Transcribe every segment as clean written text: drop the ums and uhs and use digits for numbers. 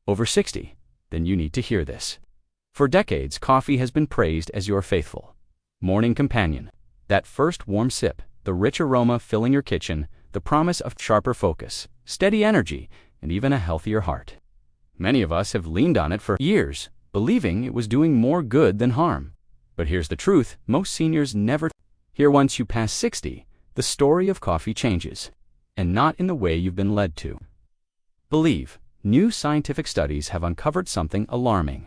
Over 60? Then you need to hear this. For decades, coffee has been praised as your faithful morning companion. That first warm sip, the rich aroma filling your kitchen, the promise of sharper focus, steady energy, and even a healthier heart. Many of us have leaned on it for years, believing it was doing more good than harm. But here's the truth, most seniors never hear. Once you pass 60, the story of coffee changes, and not in the way you've been led to believe. New scientific studies have uncovered something alarming.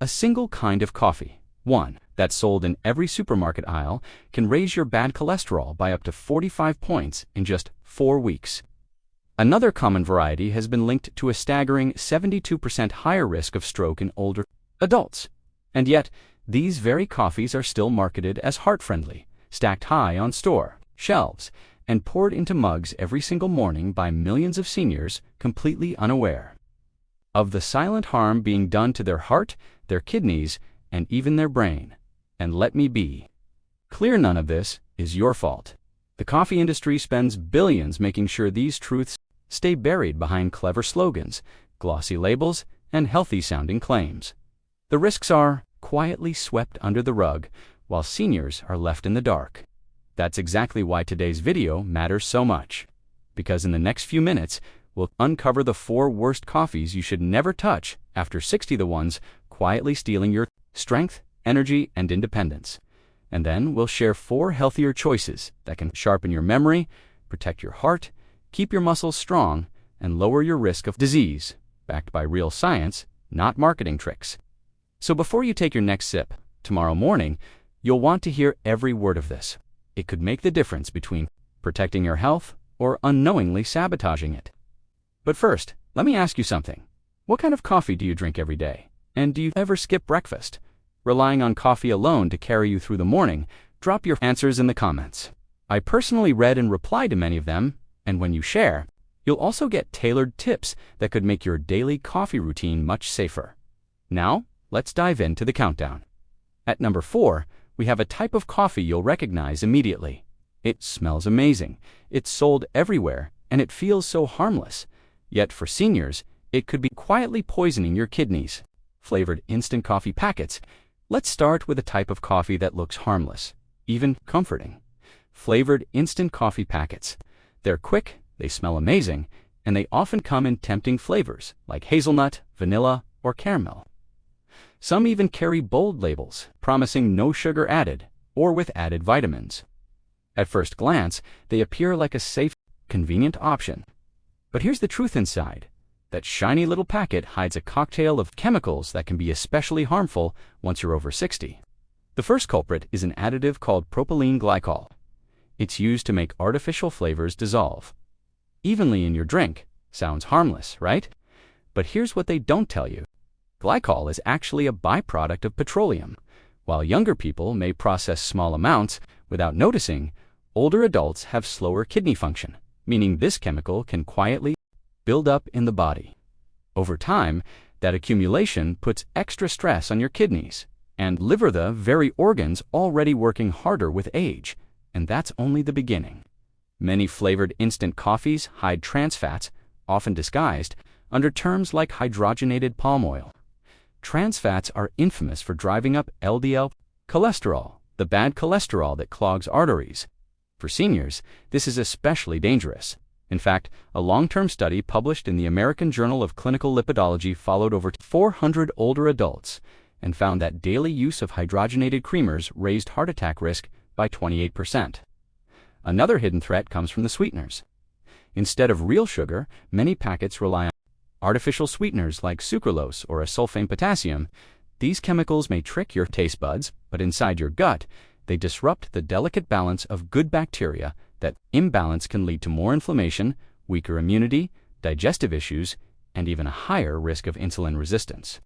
A single kind of coffee, one that's sold in every supermarket aisle, can raise your bad cholesterol by up to 45 points in just 4 weeks. Another common variety has been linked to a staggering 72% higher risk of stroke in older adults. And yet, these very coffees are still marketed as heart-friendly, stacked high on store shelves, and poured into mugs every single morning by millions of seniors completely unaware of the silent harm being done to their heart, their kidneys, and even their brain. And let me be clear, none of this is your fault. The coffee industry spends billions making sure these truths stay buried behind clever slogans, glossy labels, and healthy-sounding claims. The risks are quietly swept under the rug, while seniors are left in the dark. That's exactly why today's video matters so much. Because in the next few minutes, we'll uncover the 4 worst coffees you should never touch after 60, the ones quietly stealing your strength, energy, and independence. And then we'll share 4 healthier choices that can sharpen your memory, protect your heart, keep your muscles strong, and lower your risk of disease, backed by real science, not marketing tricks. So before you take your next sip tomorrow morning, you'll want to hear every word of this. It could make the difference between protecting your health or unknowingly sabotaging it. But first, let me ask you something. What kind of coffee do you drink every day? And do you ever skip breakfast? Relying on coffee alone to carry you through the morning? Drop your answers in the comments. I personally read and replied to many of them, and when you share, you'll also get tailored tips that could make your daily coffee routine much safer. Now, let's dive into the countdown. At number 4, we have a type of coffee you'll recognize immediately. It smells amazing, it's sold everywhere, and it feels so harmless. Yet for seniors, it could be quietly poisoning your kidneys. Flavored instant coffee packets. Let's start with a type of coffee that looks harmless, even comforting. Flavored instant coffee packets. They're quick, they smell amazing, and they often come in tempting flavors like hazelnut, vanilla, or caramel. Some even carry bold labels, promising no sugar added, or with added vitamins. At first glance, they appear like a safe, convenient option. But here's the truth inside. That shiny little packet hides a cocktail of chemicals that can be especially harmful once you're over 60. The first culprit is an additive called propylene glycol. It's used to make artificial flavors dissolve evenly in your drink. Sounds harmless, right? But here's what they don't tell you. Glycol is actually a byproduct of petroleum. While younger people may process small amounts without noticing, older adults have slower kidney function, meaning this chemical can quietly build up in the body. Over time, that accumulation puts extra stress on your kidneys and liver, the very organs already working harder with age, and that's only the beginning. Many flavored instant coffees hide trans fats, often disguised under terms like hydrogenated palm oil. Trans fats are infamous for driving up LDL cholesterol, the bad cholesterol that clogs arteries. For seniors, this is especially dangerous. In fact, a long-term study published in the American Journal of Clinical Lipidology followed over 400 older adults and found that daily use of hydrogenated creamers raised heart attack risk by 28%. Another hidden threat comes from the sweeteners. Instead of real sugar, many packets rely on artificial sweeteners like sucralose or acesulfame potassium. These chemicals may trick your taste buds, but inside your gut, they disrupt the delicate balance of good bacteria. That imbalance can lead to more inflammation, weaker immunity, digestive issues, and even a higher risk of insulin resistance.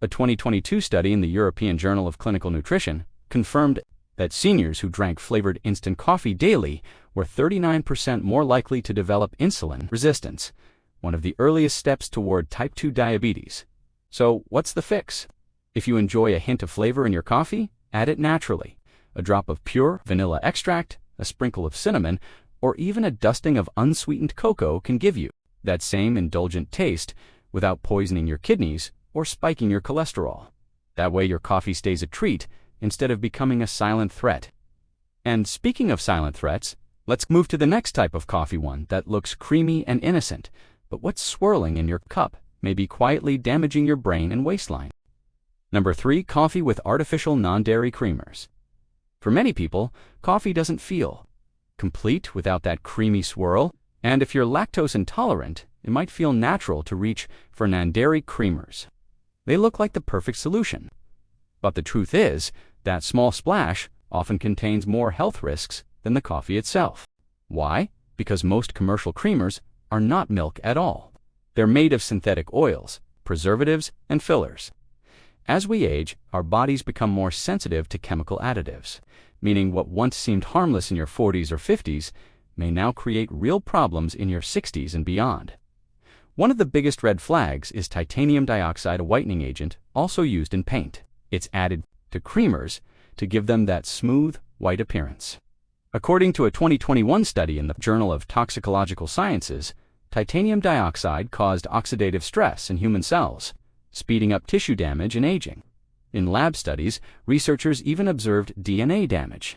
A 2022 study in the European Journal of Clinical Nutrition confirmed that seniors who drank flavored instant coffee daily were 39% more likely to develop insulin resistance, one of the earliest steps toward type 2 diabetes. So, what's the fix? If you enjoy a hint of flavor in your coffee, add it naturally. A drop of pure vanilla extract, a sprinkle of cinnamon, or even a dusting of unsweetened cocoa can give you that same indulgent taste without poisoning your kidneys or spiking your cholesterol. That way your coffee stays a treat instead of becoming a silent threat. And speaking of silent threats, let's move to the next type of coffee, one that looks creamy and innocent, but what's swirling in your cup may be quietly damaging your brain and waistline. Number 3, coffee with artificial non-dairy creamers. For many people, coffee doesn't feel complete without that creamy swirl, and if you're lactose intolerant, it might feel natural to reach for non-dairy creamers. They look like the perfect solution. But the truth is, that small splash often contains more health risks than the coffee itself. Why? Because most commercial creamers are not milk at all. They're made of synthetic oils, preservatives, and fillers. As we age, our bodies become more sensitive to chemical additives, meaning what once seemed harmless in your 40s or 50s may now create real problems in your 60s and beyond. One of the biggest red flags is titanium dioxide, a whitening agent also used in paint. It's added to creamers to give them that smooth, white appearance. According to a 2021 study in the Journal of Toxicological Sciences, titanium dioxide caused oxidative stress in human cells, speeding up tissue damage and aging. In lab studies, researchers even observed DNA damage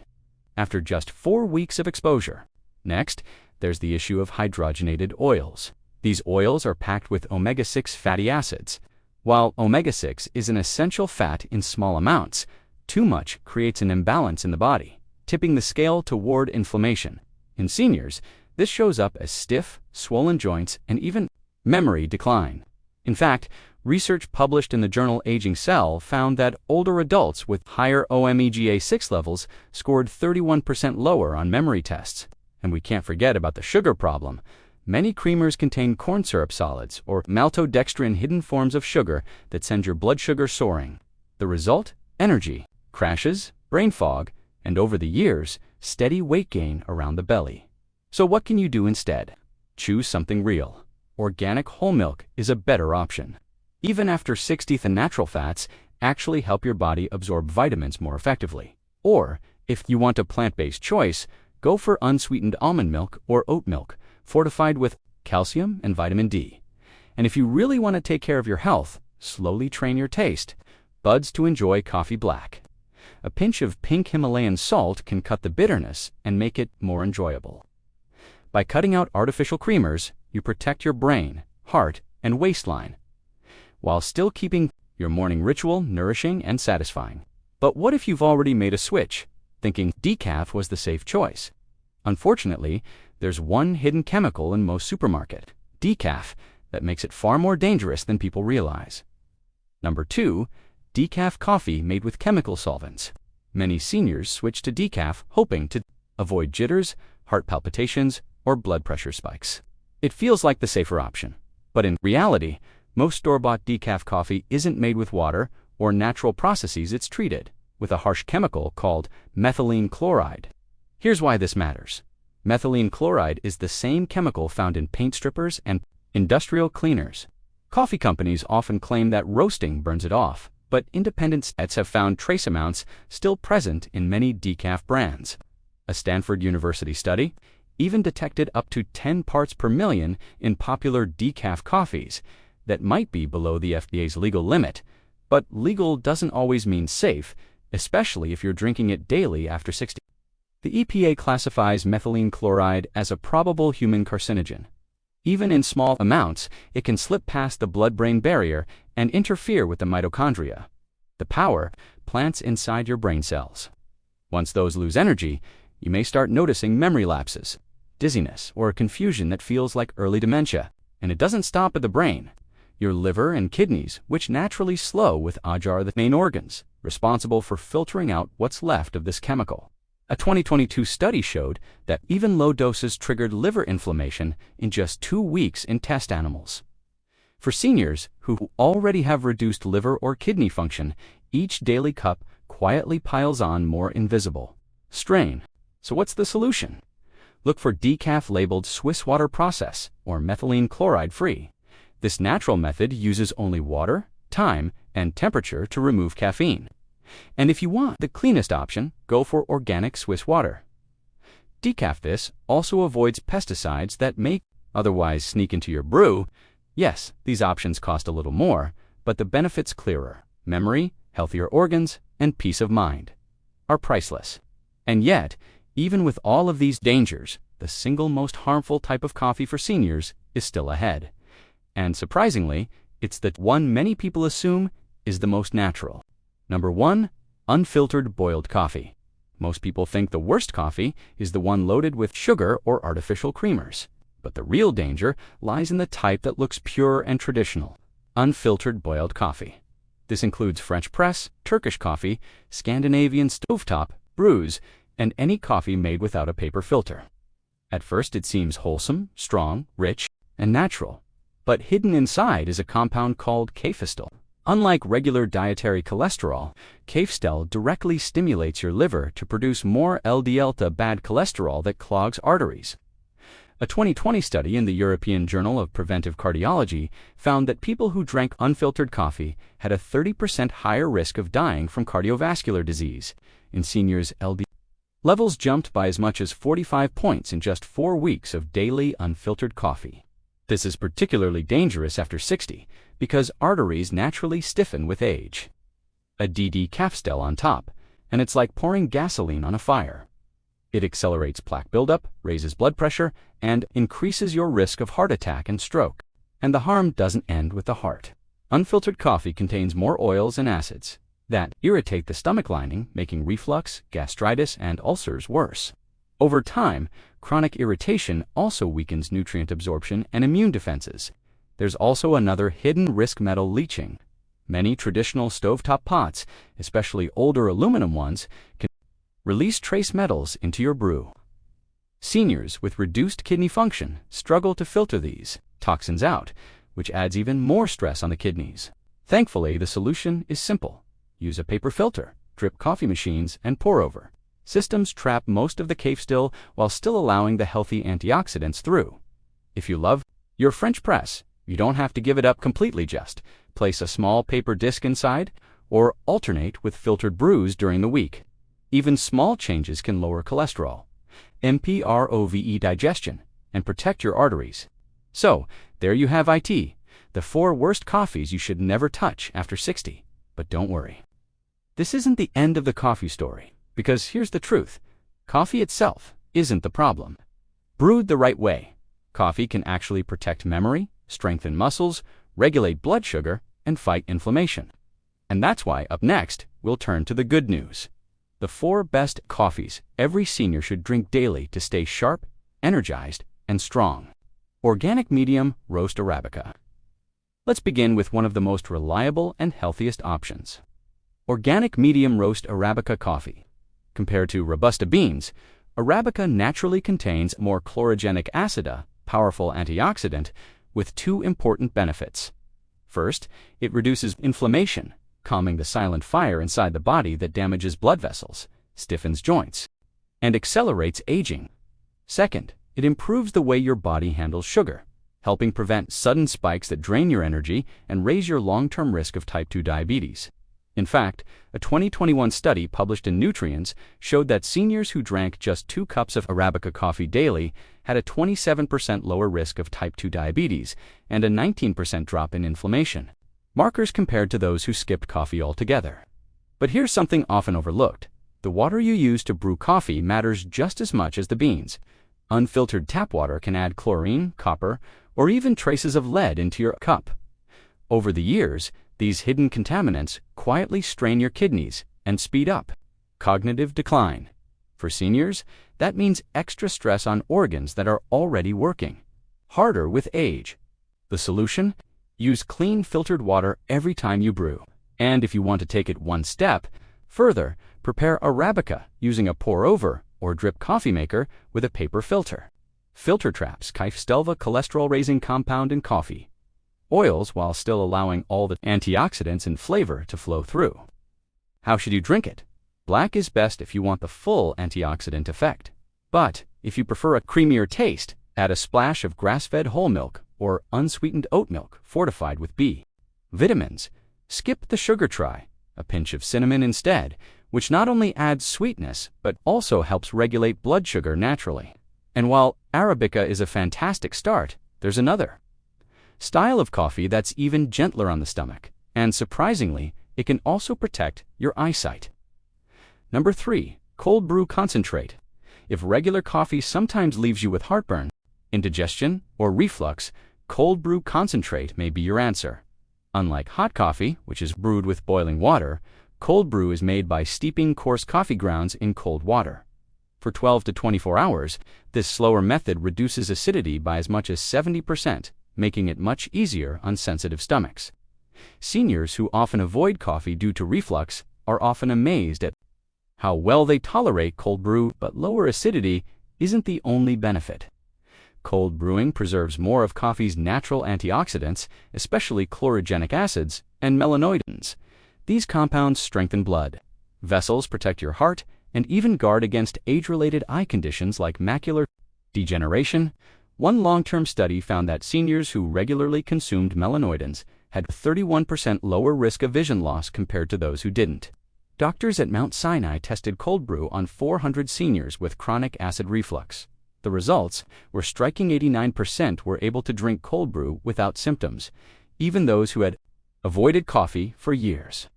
after just 4 weeks of exposure. Next, there's the issue of hydrogenated oils. These oils are packed with omega-6 fatty acids. While omega-6 is an essential fat in small amounts, too much creates an imbalance in the body, tipping the scale toward inflammation. In seniors, this shows up as stiff, swollen joints and even memory decline. In fact, research published in the journal Aging Cell found that older adults with higher omega-6 levels scored 31% lower on memory tests. And we can't forget about the sugar problem. Many creamers contain corn syrup solids or maltodextrin, hidden forms of sugar that send your blood sugar soaring. The result? Energy, crashes, brain fog, and over the years, steady weight gain around the belly. So what can you do instead? Choose something real. Organic whole milk is a better option. Even after 60th, and natural fats actually help your body absorb vitamins more effectively. Or, if you want a plant-based choice, go for unsweetened almond milk or oat milk, fortified with calcium and vitamin D. And if you really want to take care of your health, slowly train your taste buds to enjoy coffee black. A pinch of pink Himalayan salt can cut the bitterness and make it more enjoyable. By cutting out artificial creamers, you protect your brain, heart, and waistline, while still keeping your morning ritual nourishing and satisfying. But what if you've already made a switch, thinking decaf was the safe choice? Unfortunately, there's one hidden chemical in most supermarkets, decaf, that makes it far more dangerous than people realize. Number 2, decaf coffee made with chemical solvents. Many seniors switch to decaf hoping to avoid jitters, heart palpitations, or blood pressure spikes. It feels like the safer option, but in reality, most store-bought decaf coffee isn't made with water or natural processes. It's treated with a harsh chemical called methylene chloride. Here's why this matters. Methylene chloride is the same chemical found in paint strippers and industrial cleaners. Coffee companies often claim that roasting burns it off, but independent studies have found trace amounts still present in many decaf brands. A Stanford University study even detected up to 10 parts per million in popular decaf coffees that might be below the FDA's legal limit. But legal doesn't always mean safe, especially if you're drinking it daily after 60. The EPA classifies methylene chloride as a probable human carcinogen. Even in small amounts, it can slip past the blood-brain barrier and interfere with the mitochondria, the power plants inside your brain cells. Once those lose energy, you may start noticing memory lapses, dizziness, or confusion that feels like early dementia. And it doesn't stop at the brain. Your liver and kidneys, which naturally slow with age, are the main organs responsible for filtering out what's left of this chemical. A 2022 study showed that even low doses triggered liver inflammation in just 2 weeks in test animals. For seniors who already have reduced liver or kidney function, each daily cup quietly piles on more invisible strain. So what's the solution? Look for decaf labeled Swiss water process or methylene chloride free. This natural method uses only water, time, and temperature to remove caffeine. And if you want the cleanest option, go for organic Swiss water. Decaf this also avoids pesticides that may otherwise sneak into your brew. Yes, these options cost a little more, but the benefits clearer. Memory, healthier organs, and peace of mind are priceless. And yet, even with all of these dangers, the single most harmful type of coffee for seniors is still ahead. And surprisingly, it's the one many people assume is the most natural. Number 1, unfiltered boiled coffee. Most people think the worst coffee is the one loaded with sugar or artificial creamers. But the real danger lies in the type that looks pure and traditional, unfiltered boiled coffee. This includes French press, Turkish coffee, Scandinavian stovetop, brews, and any coffee made without a paper filter. At first it seems wholesome, strong, rich, and natural. But hidden inside is a compound called cafestal. Unlike regular dietary cholesterol, cafestal directly stimulates your liver to produce more LDL, bad cholesterol that clogs arteries. A 2020 study in the European Journal of Preventive Cardiology found that people who drank unfiltered coffee had a 30% higher risk of dying from cardiovascular disease. In seniors, LDL levels jumped by as much as 45 points in just 4 weeks of daily unfiltered coffee. This is particularly dangerous after 60 because arteries naturally stiffen with age. A DD cafestal on top, and it's like pouring gasoline on a fire. It accelerates plaque buildup, raises blood pressure, and increases your risk of heart attack and stroke. And the harm doesn't end with the heart. Unfiltered coffee contains more oils and acids that irritate the stomach lining, making reflux, gastritis, and ulcers worse. Over time, chronic irritation also weakens nutrient absorption and immune defenses. There's also another hidden risk: metal leaching. Many traditional stovetop pots, especially older aluminum ones, can release trace metals into your brew. Seniors with reduced kidney function struggle to filter these toxins out, which adds even more stress on the kidneys. Thankfully, the solution is simple. Use a paper filter, drip coffee machines, and pour over. Systems trap most of the cafestal while still allowing the healthy antioxidants through. If you love your French press, you don't have to give it up completely. Just place a small paper disc inside or alternate with filtered brews during the week. Even small changes can lower cholesterol, improve digestion, and protect your arteries. So, there you have it, the 4 worst coffees you should never touch after 60. But don't worry. This isn't the end of the coffee story, because here's the truth. Coffee itself isn't the problem. Brewed the right way, coffee can actually protect memory, strengthen muscles, regulate blood sugar, and fight inflammation. And that's why, up next, we'll turn to the good news. The 4 best coffees every senior should drink daily to stay sharp, energized, and strong. Organic medium roast Arabica. Let's begin with one of the most reliable and healthiest options. Organic medium roast Arabica coffee. Compared to Robusta beans, Arabica naturally contains more chlorogenic acid, a powerful antioxidant, with 2 important benefits. First, it reduces inflammation, calming the silent fire inside the body that damages blood vessels, stiffens joints, and accelerates aging. Second, it improves the way your body handles sugar, helping prevent sudden spikes that drain your energy and raise your long-term risk of type 2 diabetes. In fact, a 2021 study published in Nutrients showed that seniors who drank just 2 cups of Arabica coffee daily had a 27% lower risk of type 2 diabetes and a 19% drop in inflammation, markers compared to those who skipped coffee altogether. But here's something often overlooked. The water you use to brew coffee matters just as much as the beans. Unfiltered tap water can add chlorine, copper, or even traces of lead into your cup. Over the years, these hidden contaminants quietly strain your kidneys and speed up cognitive decline. For seniors, that means extra stress on organs that are already working harder with age. The solution? Use clean filtered water every time you brew. And if you want to take it one step further, prepare Arabica using a pour-over or drip coffee maker with a paper filter. Filter traps cafestal, cholesterol-raising compound in coffee oils while still allowing all the antioxidants and flavor to flow through. How should you drink it? Black is best if you want the full antioxidant effect. But if you prefer a creamier taste, add a splash of grass-fed whole milk or unsweetened oat milk fortified with B vitamins. Skip the sugar. Try a pinch of cinnamon instead, which not only adds sweetness but also helps regulate blood sugar naturally. And while Arabica is a fantastic start, there's another. style of coffee that's even gentler on the stomach, and surprisingly, it can also protect your eyesight. Number 3. Cold brew concentrate. If regular coffee sometimes leaves you with heartburn, indigestion, or reflux, cold brew concentrate may be your answer. Unlike hot coffee, which is brewed with boiling water, cold brew is made by steeping coarse coffee grounds in cold water. For 12 to 24 hours, this slower method reduces acidity by as much as 70%, making it much easier on sensitive stomachs. Seniors who often avoid coffee due to reflux are often amazed at how well they tolerate cold brew, but lower acidity isn't the only benefit. Cold brewing preserves more of coffee's natural antioxidants, especially chlorogenic acids and melanoidins. These compounds strengthen blood vessels, protect your heart, and even guard against age-related eye conditions like macular degeneration. One long-term study found that seniors who regularly consumed melanoidins had 31% lower risk of vision loss compared to those who didn't. Doctors at Mount Sinai tested cold brew on 400 seniors with chronic acid reflux. The results were striking. 89% were able to drink cold brew without symptoms, even those who had avoided coffee for years.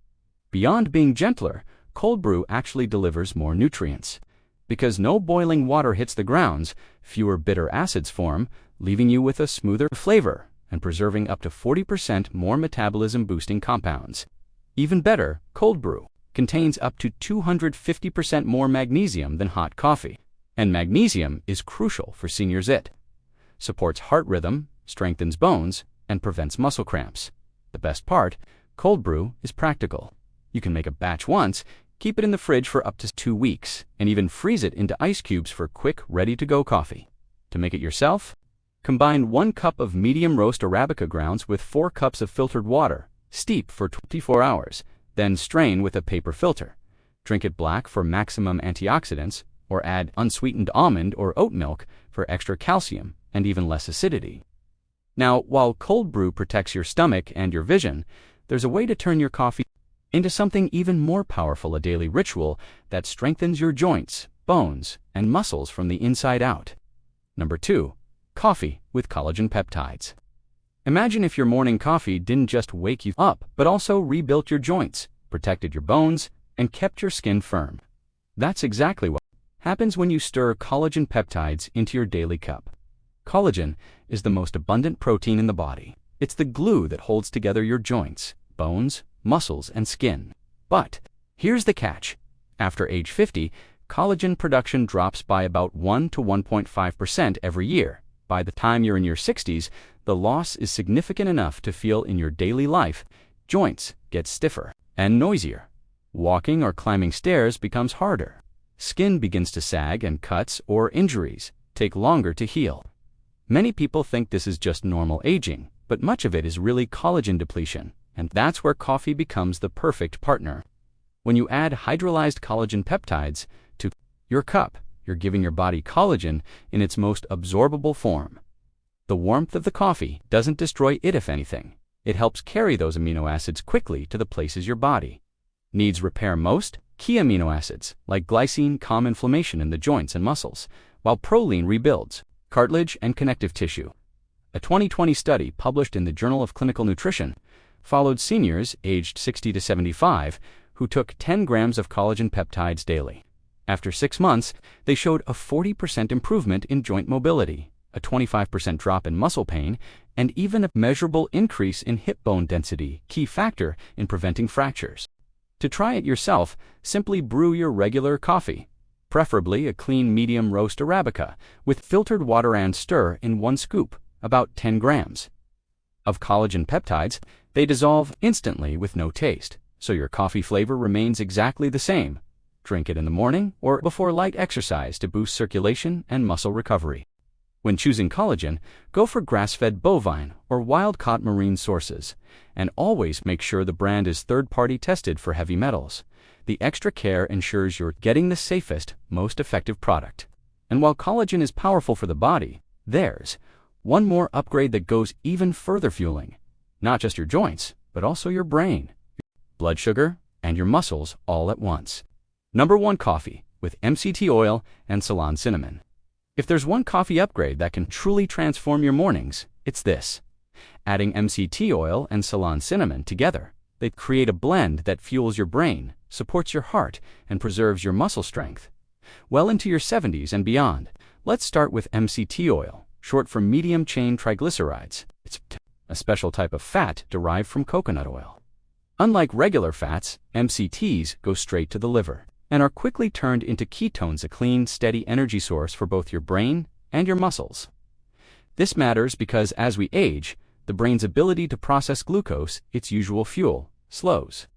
Beyond being gentler, cold brew actually delivers more nutrients. Because no boiling water hits the grounds, fewer bitter acids form, leaving you with a smoother flavor and preserving up to 40% more metabolism-boosting compounds. Even better, cold brew contains up to 250% more magnesium than hot coffee. And magnesium is crucial for seniors. It supports heart rhythm, strengthens bones, and prevents muscle cramps. The best part, cold brew is practical. You can make a batch once, keep it in the fridge for up to 2 weeks, and even freeze it into ice cubes for quick, ready-to-go coffee. To make it yourself, combine 1 cup of medium roast Arabica grounds with 4 cups of filtered water. Steep for 24 hours, then strain with a paper filter. Drink it black for maximum antioxidants, or add unsweetened almond or oat milk for extra calcium and even less acidity. Now, while cold brew protects your stomach and your vision, there's a way to turn your coffee into something even more powerful, a daily ritual that strengthens your joints, bones, and muscles from the inside out. Number 2. Coffee with collagen peptides. Imagine if your morning coffee didn't just wake you up, but also rebuilt your joints, protected your bones, and kept your skin firm. That's exactly what happens when you stir collagen peptides into your daily cup. Collagen is the most abundant protein in the body. It's the glue that holds together your joints, bones, muscles, and skin. But here's the catch. After age 50, collagen production drops by about 1 to 1.5% every year. By the time you're in your 60s, the loss is significant enough to feel in your daily life. Joints get stiffer and noisier. Walking or climbing stairs becomes harder. Skin begins to sag, and cuts or injuries take longer to heal. Many people think this is just normal aging, but much of it is really collagen depletion, and that's where coffee becomes the perfect partner. When you add hydrolyzed collagen peptides to your cup, you're giving your body collagen in its most absorbable form. The warmth of the coffee doesn't destroy it. If anything, it helps carry those amino acids quickly to the places your body needs repair most. Key amino acids, like glycine, calm inflammation in the joints and muscles, while proline rebuilds cartilage and connective tissue. A 2020 study published in the Journal of Clinical Nutrition followed seniors aged 60 to 75 who took 10 grams of collagen peptides daily. After 6 months, they showed a 40% improvement in joint mobility, a 25% drop in muscle pain, and even a measurable increase in hip bone density, key factor in preventing fractures. To try it yourself, simply brew your regular coffee, preferably a clean medium roast Arabica, with filtered water and stir in 1 scoop, about 10 grams of collagen peptides. They dissolve instantly with no taste, so your coffee flavor remains exactly the same. Drink it in the morning or before light exercise to boost circulation and muscle recovery. When choosing collagen, go for grass-fed bovine or wild-caught marine sources, and always make sure the brand is third-party tested for heavy metals. The extra care ensures you're getting the safest, most effective product. And while collagen is powerful for the body, there's one more upgrade that goes even further, fueling not just your joints, but also your brain, blood sugar, and your muscles all at once. Number 1. Coffee with MCT oil and Ceylon cinnamon. If there's one coffee upgrade that can truly transform your mornings, it's this. Adding MCT oil and Ceylon cinnamon together, they create a blend that fuels your brain, supports your heart, and preserves your muscle strength. Well into your 70s and beyond, let's start with MCT oil, short for medium-chain triglycerides. It's a special type of fat derived from coconut oil. Unlike regular fats, MCTs go straight to the liver and are quickly turned into ketones, a clean, steady energy source for both your brain and your muscles. This matters because as we age, the brain's ability to process glucose, its usual fuel, slows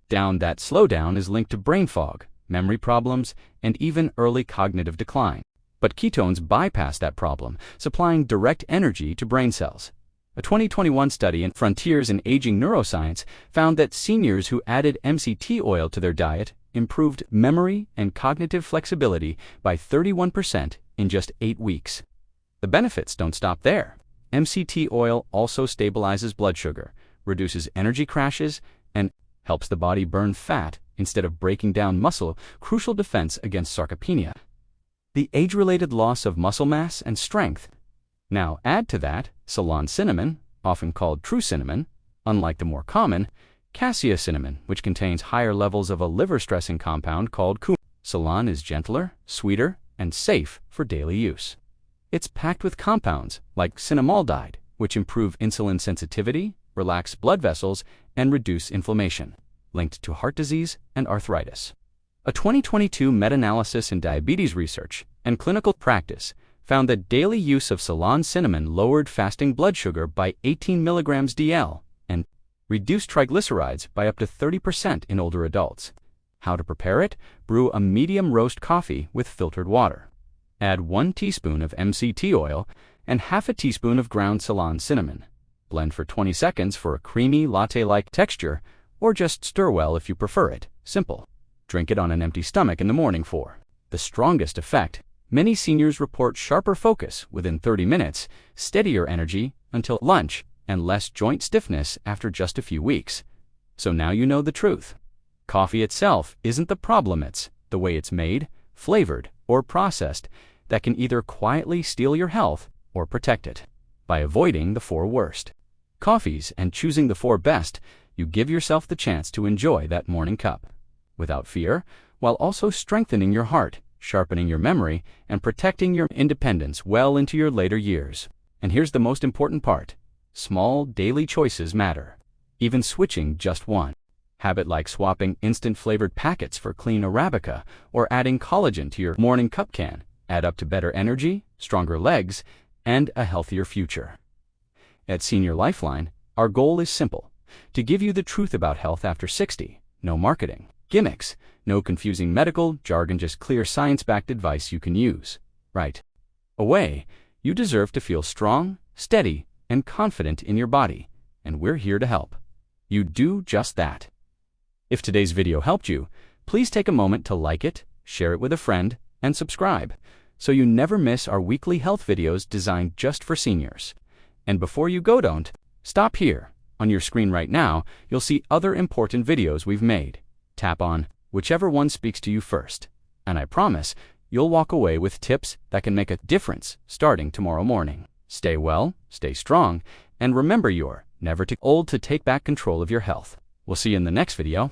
down. That slowdown is linked to brain fog, memory problems, and even early cognitive decline. But ketones bypass that problem, supplying direct energy to brain cells. A 2021 study in Frontiers in Aging Neuroscience found that seniors who added MCT oil to their diet improved memory and cognitive flexibility by 31% in just 8 weeks. The benefits don't stop there. MCT oil also stabilizes blood sugar, reduces energy crashes, and helps the body burn fat instead of breaking down muscle, crucial defense against sarcopenia, the age-related loss of muscle mass and strength. Now add to that Ceylon cinnamon, often called true cinnamon, unlike the more common cassia cinnamon, which contains higher levels of a liver-stressing compound called cumin. Ceylon is gentler, sweeter, and safe for daily use. It's packed with compounds like cinnamaldehyde, which improve insulin sensitivity, relax blood vessels, and reduce inflammation, linked to heart disease and arthritis. A 2022 meta-analysis in diabetes research and clinical practice found that daily use of Ceylon cinnamon lowered fasting blood sugar by 18 milligrams DL and reduced triglycerides by up to 30% in older adults. How to prepare it? Brew a medium roast coffee with filtered water. Add 1 teaspoon of MCT oil and half a teaspoon of ground Ceylon cinnamon. Blend for 20 seconds for a creamy latte-like texture, or just stir well if you prefer it. Simple. Drink it on an empty stomach in the morning for the strongest effect. Many seniors report sharper focus within 30 minutes, steadier energy until lunch, and less joint stiffness after just a few weeks. So now you know the truth. Coffee itself isn't the problem, it's the way it's made, flavored, or processed that can either quietly steal your health or protect it. By avoiding the 4 worst coffees and choosing the 4 best, you give yourself the chance to enjoy that morning cup without fear, while also strengthening your heart, sharpening your memory, and protecting your independence well into your later years. And here's the most important part. Small daily choices matter. Even switching just one habit, like swapping instant flavored packets for clean Arabica or adding collagen to your morning cup, can add up to better energy, stronger legs, and a healthier future. At Senior Lifeline, our goal is simple: to give you the truth about health after 60. No marketing gimmicks, no confusing medical jargon, just clear science-backed advice you can use right away. You deserve to feel strong, steady, and confident in your body, and we're here to help you do just that. If today's video helped you, please take a moment to like it, share it with a friend, and subscribe so you never miss our weekly health videos designed just for seniors. And before you go, don't stop here. On your screen right now, you'll see other important videos we've made. Tap on whichever one speaks to you first, and I promise you'll walk away with tips that can make a difference starting tomorrow morning. Stay well, stay strong, and remember, you're never too old to take back control of your health. We'll see you in the next video.